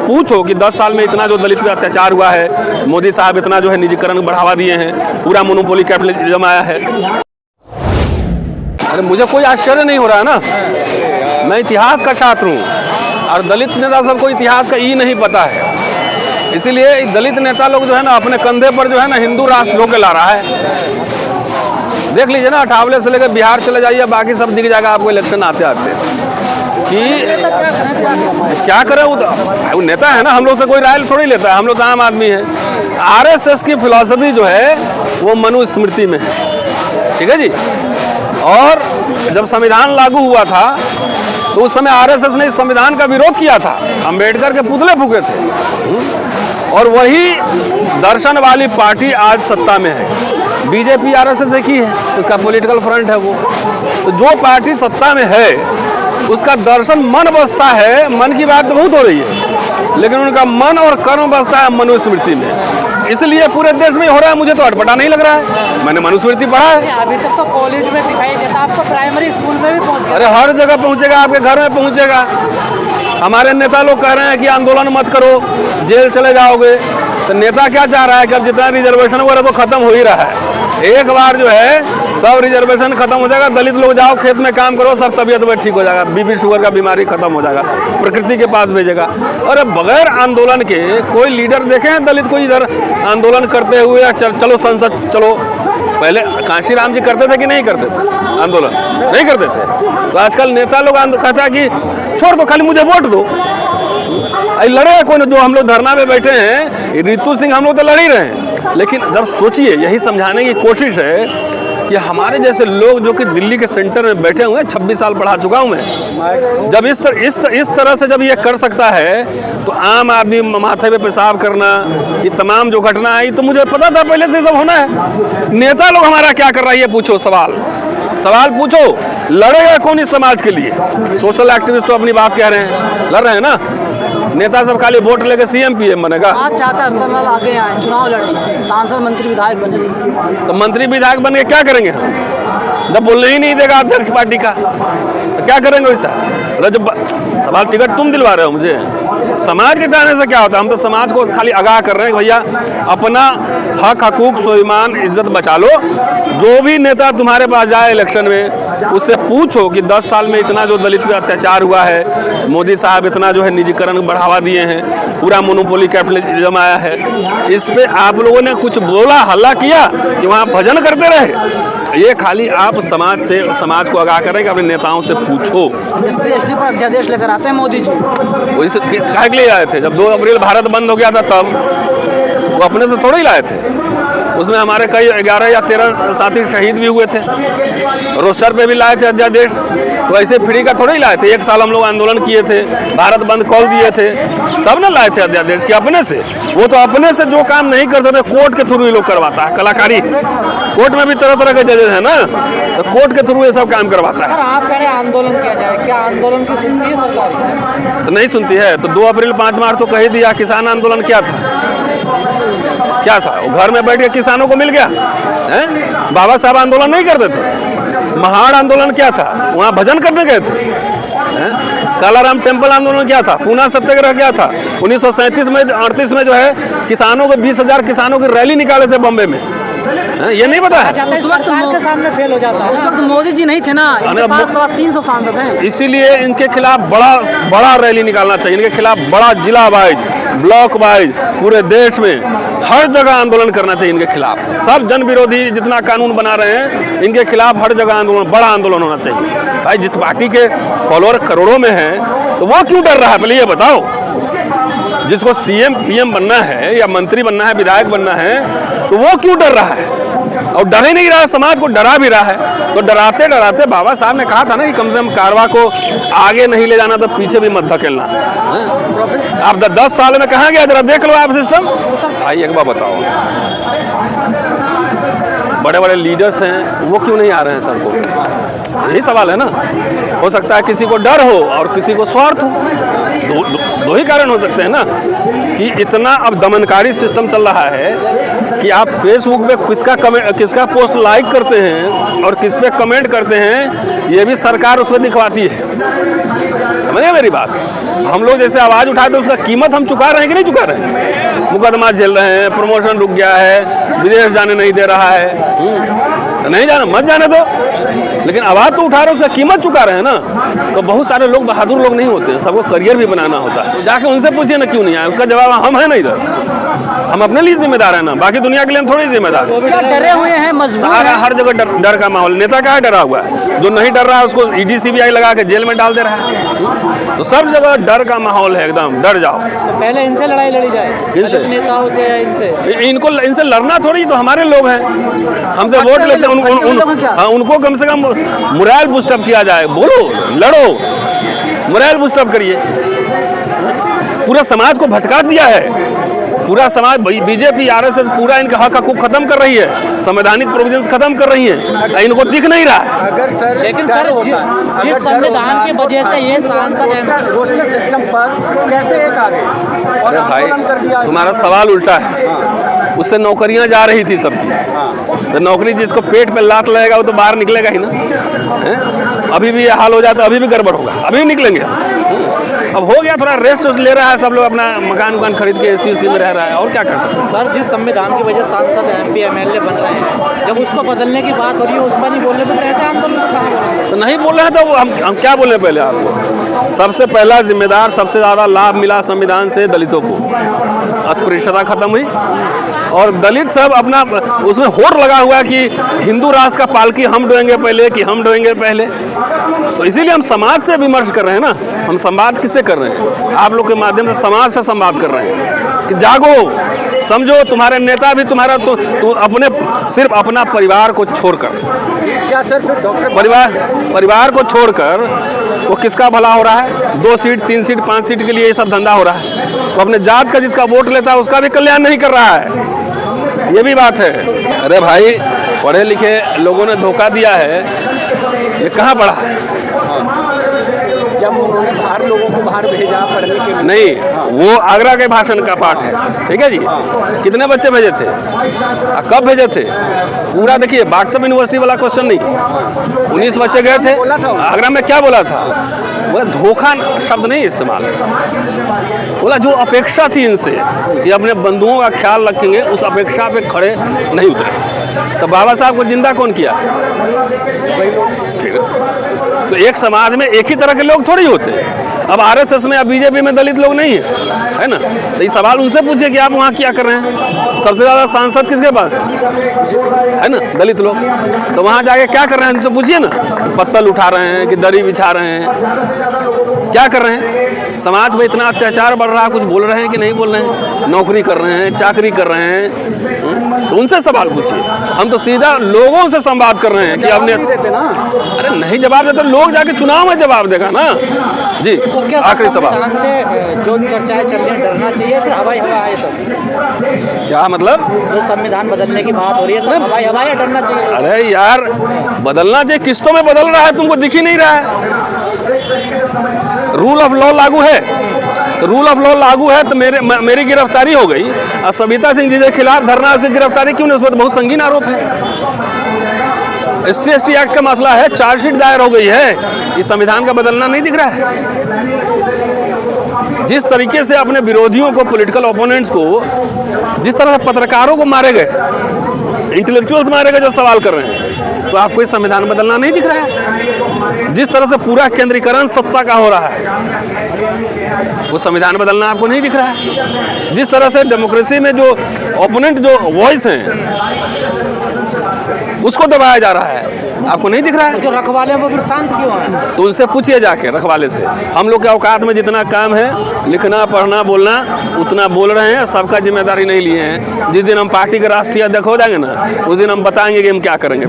पूछो कि 10 साल में इतना जो दलित पे अत्याचार हुआ है, मोदी साहब इतना जो है निजीकरण बढ़ावा दिए हैं, पूरा मोनोपोली कैपिटलिज्म आया है। अरे मुझे कोई आश्चर्य नहीं हो रहा है ना, मैं इतिहास का छात्र हूँ और दलित नेता सबको इतिहास का ई नहीं पता है। इसीलिए दलित नेता लोग जो है ना अपने कंधे पर जो है ना हिंदू राष्ट्र ढो के ला रहा है। देख लीजिए ना, अठावले से लेकर बिहार चले जाइए, बाकी सब दिख जाएगा आपको इलेक्शन आते आते कि क्या करें। वो नेता है ना, हम लोग से कोई राय थोड़ी लेता है, हम लोग तो आम आदमी है। आरएसएस की फिलॉसफी जो है वो मनुस्मृति में है, ठीक है जी। और जब संविधान लागू हुआ था तो उस समय आरएसएस ने इस संविधान का विरोध किया था, अंबेडकर के पुतले फूके थे। और वही दर्शन वाली पार्टी आज सत्ता में है। बीजेपी आरएसएस एक ही है, उसका पॉलिटिकल फ्रंट है वो। तो जो पार्टी सत्ता में है उसका दर्शन मन बसता है, मन की बात तो बहुत हो रही है, लेकिन उनका मन और कर्म बसता है मनुस्मृति में। इसलिए पूरे देश में हो रहा है। मुझे तो अटपटा नहीं लग रहा है, मैंने मनुस्मृति पढ़ा है। अभी तक तो कॉलेज में दिखाई देता, आपको प्राइमरी स्कूल में भी पहुंच गया। अरे हर जगह पहुंचेगा, आपके घर में पहुंचेगा। हमारे नेता लोग कह रहे हैं कि आंदोलन मत करो, जेल चले जाओगे। तो नेता क्या चाह रहा है कि अब जितना रिजर्वेशन वगैरह तो खत्म हो ही रहा है, एक बार जो है सब रिजर्वेशन खत्म हो जाएगा, दलित लोग जाओ खेत में काम करो, सब तबीयत में ठीक हो जाएगा, बीपी शुगर का बीमारी खत्म हो जाएगा, प्रकृति के पास भेजेगा। और बगैर आंदोलन के कोई लीडर देखे हैं दलित को इधर आंदोलन करते हुए? चलो संसद चलो। पहले कांशीराम जी करते थे कि नहीं करते थे आंदोलन? नहीं करते थे। तो आजकल नेता लोग कहता है कि छोड़ दो, खाली मुझे वोट दो। लड़े कौन? जो हम लोग धरना में बैठे हैं, रितु सिंह, हम लोग तो लड़ ही रहे हैं। लेकिन जब सोचिए, यही समझाने की कोशिश है कि हमारे जैसे लोग जो कि दिल्ली के सेंटर में बैठे हुए हैं, 26 साल पढ़ा चुका हूं मैं, जब इस तरह से जब ये कर सकता है तो आम आदमी माथे पे पेशाब करना, ये तमाम जो घटना आई, तो मुझे पता था पहले से सब होना है। नेता लोग हमारा क्या कर रहा है ये पूछो, सवाल पूछो। लड़ेगा कौन इस समाज के लिए? सोशल एक्टिविस्ट तो अपनी बात कह रहे हैं, लड़ रहे हैं ना। नेता सब खाली वोट लेके सीएम पीएम बनेगा। आज चाहता है रतनलाल आगे आए, चुनाव लड़े, सांसद मंत्री विधायक बने। तो मंत्री विधायक बन के क्या करेंगे हम? जब बोलने ही नहीं देगा अध्यक्ष पार्टी का तो क्या करेंगे वैसा? जब सवाल टिकट तुम दिलवा रहे हो मुझे, समाज के चाहने से क्या होता है? हम तो समाज को खाली आगाह कर रहे हैं कि भैया अपना हक हकूक स्वाभिमान इज्जत बचा लो। जो भी नेता तुम्हारे पास जाए इलेक्शन में, उससे पूछो कि 10 साल में इतना जो दलित पे अत्याचार हुआ है, मोदी साहब इतना जो है निजीकरण बढ़ावा दिए हैं, पूरा मोनोपोली कैपिटलिज्म आया है, इस पे आप लोगों ने कुछ बोला, हल्ला किया कि वहाँ भजन करते रहे? ये खाली आप समाज को आगाह करें कि अपने नेताओं से पूछो। SC/ST पर अध्यादेश लेकर आते हैं मोदी जी, वही से क्या के लिए आए थे? जब 2 अप्रैल भारत बंद हो गया था तब वो अपने से थोड़े ही लाए थे। उसमें हमारे कई 11 या 13 साथी शहीद भी हुए थे, रोस्टर पे भी लाए थे अध्यादेश। तो ऐसे फ्री का थोड़े ही लाए थे। 1 साल हम लोग आंदोलन किए थे, भारत बंद कॉल दिए थे, तब ना लाए थे अध्यादेश कि अपने से। वो तो अपने से जो काम नहीं कर सकते कोर्ट के थ्रू ही लोग करवाता है। कलाकारी कोर्ट में भी तरह तरह के जजेस है ना, तो कोर्ट के थ्रू ये सब काम करवाता है। आप कह रहे हैं आंदोलन किया जाए, क्या आंदोलन की सुनती है सरकार? तो नहीं सुनती है। तो 2 अप्रैल 5 मार्च तो कह ही दिया। किसान आंदोलन क्या था? क्या था? वो घर में बैठ के किसानों को मिल गया है? बाबा साहब आंदोलन नहीं करते थे। महाड़ आंदोलन क्या था? वहाँ भजन करने गए थे। कालाराम टेम्पल आंदोलन क्या था? पूना सत्याग्रह क्या था? 1937 में 38 में जो है किसानों को 20,000 किसानों की रैली निकाले थे बॉम्बे में। ये नहीं पता है? सरकार के सामने फेल हो जाता है। उस वक्त मोदी जी नहीं थे ना, इनके पास 300 सांसद हैं। इसीलिए इनके खिलाफ बड़ा रैली निकालना चाहिए। इनके खिलाफ बड़ा जिला वाइज, ब्लॉक वाइज, पूरे देश में हर जगह आंदोलन करना चाहिए इनके खिलाफ। सब जन विरोधी जितना कानून बना रहे हैं, इनके खिलाफ हर जगह आंदोलन, बड़ा आंदोलन होना चाहिए। भाई जिस पार्टी के फॉलोअर करोड़ों में हैं, तो वो क्यों डर रहा है? पहले ये बताओ। जिसको सीएम पीएम बनना है या मंत्री बनना है, विधायक बनना है, तो वो क्यों डर रहा है? और डर ही नहीं रहा, समाज को डरा भी रहा है। तो डराते डराते बाबा साहब ने कहा था ना कि कम से कम कारवा को आगे नहीं ले जाना तो पीछे भी मत धकेलना। आप 10 साल में कहाँ गया? जरा देख लो आप सिस्टम। भाई एक बार बताओ, बड़े बड़े लीडर्स हैं, वो क्यों नहीं आ रहे हैं सर को? यही सवाल है ना। हो सकता है किसी को डर हो और किसी को स्वार्थ हो। दो ही कारण हो सकते हैं ना, कि इतना अब दमनकारी सिस्टम चल रहा है कि आप फेसबुक पे किसका पोस्ट लाइक करते हैं और किस पे कमेंट करते हैं, ये भी सरकार उसमें दिखवाती है। समझे मेरी बात? हम लोग जैसे आवाज़ उठाए तो उसका कीमत हम चुका रहे हैं कि नहीं चुका रहे हैं? मुकदमा झेल रहे हैं, प्रमोशन रुक गया है, विदेश जाने नहीं दे रहा है, तो नहीं जाना मत जाने दो, लेकिन आवाज़ तो उठा रहे हैं, उसका कीमत चुका रहे हैं ना। तो बहुत सारे लोग बहादुर लोग नहीं होते हैं, सबको करियर भी बनाना होता है। जाके उनसे पूछिए ना क्यों नहीं आए, उसका जवाब हम है ना इधर, हम अपने लिए जिम्मेदार है ना, बाकी दुनिया के लिए हम थोड़ी जिम्मेदार है। क्या डरे हुए हैं, मजबूर सारा हैं? हर जगह डर का माहौल। नेता क्या है डरा हुआ है? जो नहीं डर रहा है उसको ईडी सीबीआई लगा के जेल में डाल दे रहा है। तो सब जगह डर का माहौल है, एकदम डर जाओ। तो पहले इनसे लड़ाई लड़ी जाए, इनसे? नेताओं से या इनसे? इनसे लड़ना थोड़ी, तो हमारे लोग हैं, हमसे वोट लेते हैं, उनको कम से कम मोरल बूस्टअप किया जाए। बोलो, लड़ो, मोरल बूस्टअप करिए। पूरा समाज को भटका दिया है, पूरा समाज बीजेपी आरएसएस पूरा इनका हक हकूक खत्म कर रही है, संवैधानिक प्रोविजंस खत्म कर रही है, इनको दिख नहीं रहा है। अगर सर लेकिन सर जिस संविधान की वजह से ये सांसद रोस्टर सिस्टम पर कैसे एक आ गए और आंदोलन कर दिया? तुम्हारा सवाल उल्टा है। उससे नौकरियां जा रही थी सबकी, तो नौकरी जिसको पेट पे लात लगेगा वो तो बाहर निकलेगा ही ना, है? अभी भी ये हाल हो जाता, अभी भी गड़बड़ होगा, अभी भी निकलेंगे। अब हो गया, थोड़ा रेस्ट ले रहा है सब लोग, अपना मकान उकान खरीद के एसी में रह रहा है, और क्या कर सकते हैं। सर जिस संविधान की वजह से सांसद एमपी एमएलए बन रहे हैं, जब उसको बदलने की बात हो रही है उस पर नहीं बोल रहे, तो फिर ऐसे आंदोलन को कहाँ बोलेंगे? तो नहीं बोल रहे हैं तो हम क्या बोले पहले आपको? सबसे पहला जिम्मेदार, सबसे ज़्यादा लाभ मिला संविधान से दलितों को, अस्पृश्यता खत्म हुई, और दलित सब अपना उसमें होड़ लगा हुआ है कि हिंदू राष्ट्र का पालकी हम ढोएंगे पहले कि हम ढोएंगे पहले। तो इसीलिए हम समाज से विमर्श कर रहे हैं ना, हम संवाद किससे कर रहे हैं? आप लोग के माध्यम से समाज से संवाद कर रहे हैं कि जागो, समझो, तुम्हारे नेता भी तुम्हारा तो अपने सिर्फ अपना परिवार को छोड़कर, क्या सर फिर डॉक्टर परिवार को छोड़कर वो किसका भला हो रहा है? 2 सीट 3 सीट 5 सीट के लिए ये सब धंधा हो रहा है। वो अपने जात का जिसका वोट लेता है उसका भी कल्याण नहीं कर रहा है, ये भी बात है। अरे भाई, पढ़े लिखे लोगों ने धोखा दिया है, ये कहाँ पढ़ा है? जब उन्होंने बाहर लोगों को बाहर भेजा पढ़ने के लिए, नहीं, वो आगरा के भाषण का पाठ है, ठीक है जी। कितने बच्चे भेजे थे, कब भेजे थे? पूरा देखिए, बाक्सर यूनिवर्सिटी वाला क्वेश्चन नहीं, 19 बच्चे गए थे आगरा में, क्या बोला था? बोला धोखा शब्द नहीं इस्तेमाल, बोला जो अपेक्षा थी इनसे कि अपने बंधुओं का ख्याल रखेंगे, उस अपेक्षा पे खड़े नहीं उतरे। तो बाबा साहब को जिंदा कौन किया? फिर तो एक समाज में एक ही तरह के लोग थोड़ी होते हैं। अब आरएसएस में या बीजेपी में दलित लोग नहीं है ना, तो ये सवाल उनसे पूछिए कि आप वहाँ क्या कर रहे हैं। सबसे ज़्यादा सांसद किसके पास है ना? दलित लोग। तो वहाँ जाके क्या कर रहे हैं उनसे पूछिए ना, पत्तल उठा रहे हैं कि दरी बिछा रहे हैं, क्या कर रहे हैं? समाज में इतना अत्याचार बढ़ रहा है, कुछ बोल रहे हैं कि नहीं बोल रहे हैं? नौकरी कर रहे हैं, चाकरी कर रहे हैं, तो उनसे सवाल पूछिए। हम तो सीधा लोगों से संवाद कर रहे हैं कि आपने, अरे नहीं जवाब देते, लोग जाके चुनाव में जवाब देगा ना जी। आखिरी सवाल से जो चर्चाएं चल रही हैं, डरना चाहिए फिर हवाई हवा है सब? क्या मतलब? जो संविधान बदलने की बात हो रही है, सब हवाई हवा है, डरना चाहिए? अरे यार, बदलना चाहिए, किस्तों में बदल रहा है, तुमको दिख ही नहीं रहा है। रूल ऑफ लॉ लागू है, रूल ऑफ लॉ लागू है, तो मेरी गिरफ्तारी हो गई। और सविता सिंह जी के खिलाफ धरना, उसकी गिरफ्तारी क्यों नहीं? उस पर तो बहुत संगीन आरोप है। SC/ST एक्ट का मसला है, चार्जशीट दायर हो गई है, इस संविधान का बदलना नहीं दिख रहा है। जिस तरीके से अपने विरोधियों को, पॉलिटिकल ओपोनेंट्स को, जिस तरह से पत्रकारों को मारे गए, इंटेलेक्चुअल्स मारे गए जो सवाल कर रहे हैं, तो आपको इस संविधान बदलना नहीं दिख रहा है। जिस तरह से पूरा केंद्रीकरण सत्ता का हो रहा है, वो संविधान बदलना आपको नहीं दिख रहा है। जिस तरह से डेमोक्रेसी में जो ओपोनेंट जो वॉइस हैं उसको दबाया जा रहा है, आपको नहीं दिख रहा है? जो रखवाले हैं वो फिर शांत क्यों हैं? तो उनसे पूछिए जाके, रखवाले से। हम लोग के औकात में जितना काम है, लिखना पढ़ना बोलना, उतना बोल रहे हैं, सबका जिम्मेदारी नहीं लिए हैं। जिस दिन हम पार्टी के राष्ट्रीय अध्यक्ष हो जाएंगे ना, उस दिन हम बताएंगे कि हम क्या करेंगे।